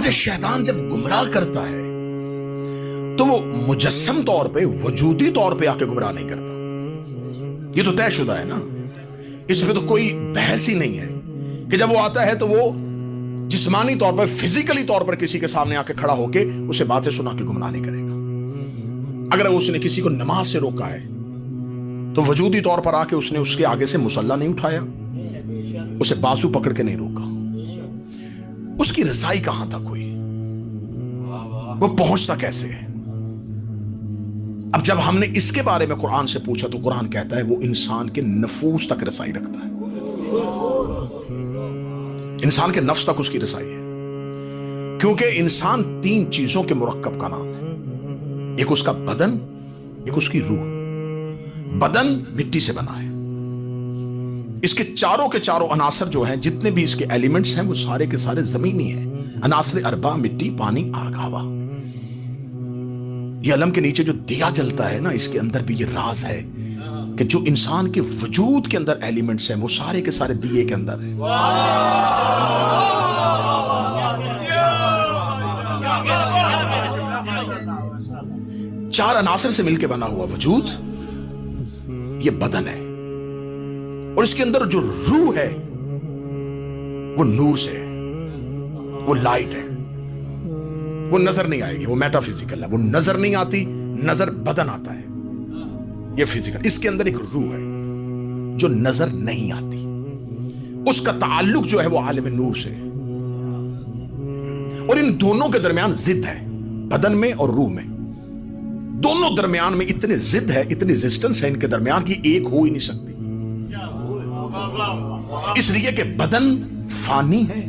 اچھا شیطان جب گمراہ کرتا ہے تو وہ مجسم طور پہ وجودی طور پہ آ کے گمراہ نہیں کرتا، یہ تو طے شدہ ہے نا، اس پہ تو کوئی بحث ہی نہیں ہے کہ جب وہ آتا ہے تو وہ جسمانی طور پر فزیکلی طور پر کسی کے سامنے آ کے کھڑا ہو کے اسے باتیں سنا کے گمراہ نہیں کرے گا۔ اگر اس نے کسی کو نماز سے روکا ہے تو وجودی طور پر آ کے اس نے اس کے آگے سے مصلی نہیں اٹھایا، اسے بازو پکڑ کے نہیں روکا، اس کی رسائی کہاں تک ہوئی، وہ پہنچتا کیسے ہے؟ اب جب ہم نے اس کے بارے میں قرآن سے پوچھا تو قرآن کہتا ہے وہ انسان کے نفوس تک رسائی رکھتا ہے، انسان کے نفس تک اس کی رسائی ہے، کیونکہ انسان 3 چیزوں کے مرکب کا نام ہے، ایک اس کا بدن، ایک اس کی روح۔ بدن مٹی سے بنا ہے، اس کے چاروں عناصر جو ہیں، جتنے بھی اس کے ایلیمنٹس ہیں وہ سارے کے سارے زمینی ہیں، عناصر اربع، مٹی، پانی، آگ، ہوا۔ یہ علم کے نیچے جو دیا جلتا ہے نا، اس کے اندر بھی یہ راز ہے کہ جو انسان کے وجود کے اندر ایلیمنٹس ہیں وہ سارے کے سارے دیے کے اندر ہیں۔ چار عناصر سے مل کے بنا ہوا وجود یہ بدن ہے، اور اس کے اندر جو روح ہے وہ نور سے ہے، وہ لائٹ ہے، وہ نظر نہیں آئے گی، وہ میٹا فزیکل ہے، وہ نظر نہیں آتی، نظر بدن آتا ہے، یہ فزیکل۔ اس کے اندر ایک روح ہے جو نظر نہیں آتی، اس کا تعلق جو ہے وہ عالم نور سے ہے، اور ان دونوں کے درمیان ضد ہے، بدن میں اور روح میں، دونوں درمیان میں اتنے ضد ہے، اتنی ریزسٹنس ہے ان کے درمیان کہ ایک ہو ہی نہیں سکتی، اس لیے کہ بدن فانی ہے،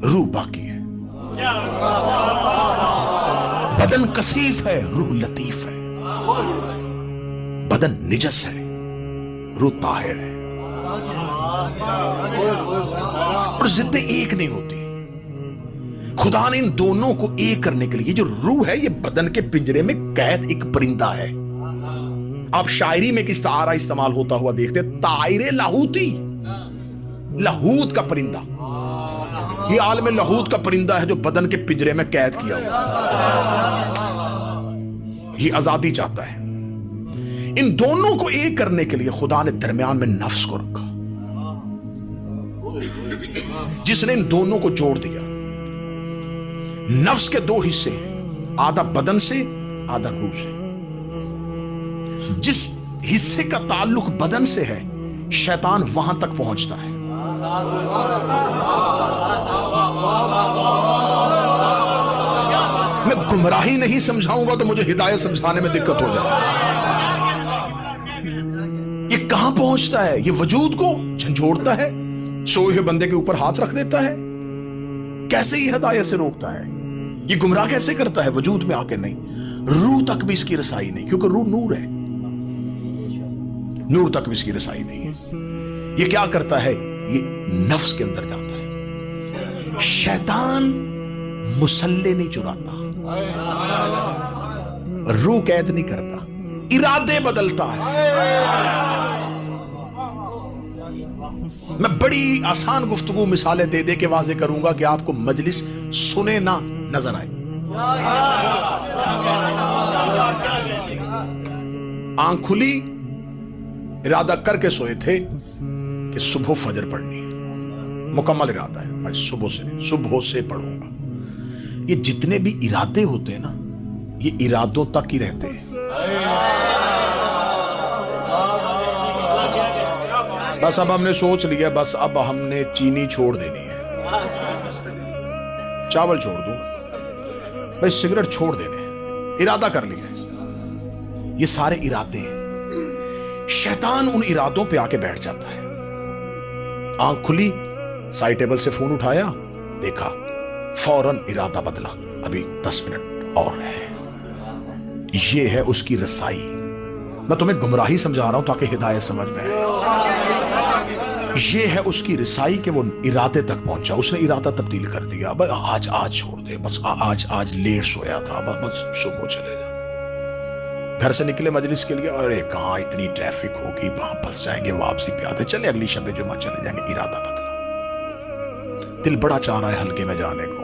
روح باقی ہے، بدن کثیف ہے، روح لطیف ہے، بدن نجس ہے، روح طاہر ہے، اور ضدیں ایک نہیں ہوتی۔ خدا نے ان دونوں کو ایک کرنے کے لیے، جو روح ہے یہ بدن کے پنجرے میں قید ایک پرندہ ہے، آپ شاعری میں کس تعارہ استعمال ہوتا ہوا دیکھتے، طائر لاہوتی، لاہوت کا پرندہ، یہ عالم لاہوت کا پرندہ ہے جو بدن کے پنجرے میں قید کیا ہوا، یہ آزادی چاہتا ہے۔ ان دونوں کو ایک کرنے کے لیے خدا نے درمیان میں نفس کو رکھا، جس نے ان دونوں کو جوڑ دیا۔ نفس کے 2 حصے ہیں، آدھا بدن سے، آدھا روح سے۔ جس حصے کا تعلق بدن سے ہے شیطان وہاں تک پہنچتا ہے، میں گمراہی نہیں سمجھاؤں گا تو مجھے ہدایت سمجھانے میں دقت ہو جائے۔ یہ کہاں پہنچتا ہے؟ یہ وجود کو جھنجھوڑتا ہے، سوئے ہوئے بندے کے اوپر ہاتھ رکھ دیتا ہے، کیسے یہ ہدایت سے روکتا ہے، یہ گمراہ کیسے کرتا ہے؟ وجود میں آ کے نہیں، روح تک بھی اس کی رسائی نہیں، کیونکہ روح نور ہے، نور تک بھی اس کی رسائی نہیں ہے۔ یہ کیا کرتا ہے؟ یہ نفس کے اندر جاتا ہے۔ شیطان مسلح نہیں چراتا، روح قید نہیں کرتا، ارادے بدلتا ہے۔ میں بڑی آسان گفتگو مثالیں دے دے کے واضح کروں گا کہ آپ کو مجلس سنے نہ نظر آئے۔ آنکھ کھلی، ارادہ کر کے سوئے تھے کہ صبح فجر پڑھنی ہے، مکمل ارادہ ہے، میں صبح سے پڑھوں گا۔ یہ جتنے بھی ارادے ہوتے ہیں نا، یہ ارادوں تک ہی رہتے ہیں، بس اب ہم نے سوچ لیا، بس اب ہم نے چینی چھوڑ دینی ہے، چاول چھوڑ دوں، بس سگریٹ چھوڑ دینے، ارادہ کر لیا۔ یہ سارے ارادے ہیں، شیطان ان ارادوں پہ آ کے بیٹھ جاتا ہے۔ آنکھ کھلی، سائڈ ٹیبل سے فون اٹھایا، دیکھا، فوراً ارادہ بدلا، ابھی 10 منٹ اور ہے۔ یہ ہے اس کی رسائی۔ میں تمہیں گمراہی سمجھا رہا ہوں تاکہ ہدایت سمجھ میں آئے۔ یہ ہے اس کی رسائی کہ وہ ارادے تک پہنچا، اس نے ارادہ تبدیل کر دیا، بس آج چھوڑ دے، بس آج لیٹ سویا تھا، بس صبح چلے جا۔ گھر سے نکلے مجلس کے لیے، ارے کہاں اتنی ٹریفک ہوگی، وہاں پھنس جائیں گے، واپسی پہ آتے، چلے اگلی شب جمعہ چلے جائیں گے۔ ارادہ بدلا، دل بڑا چاہ رہا ہے ہلکے میں جانے کو،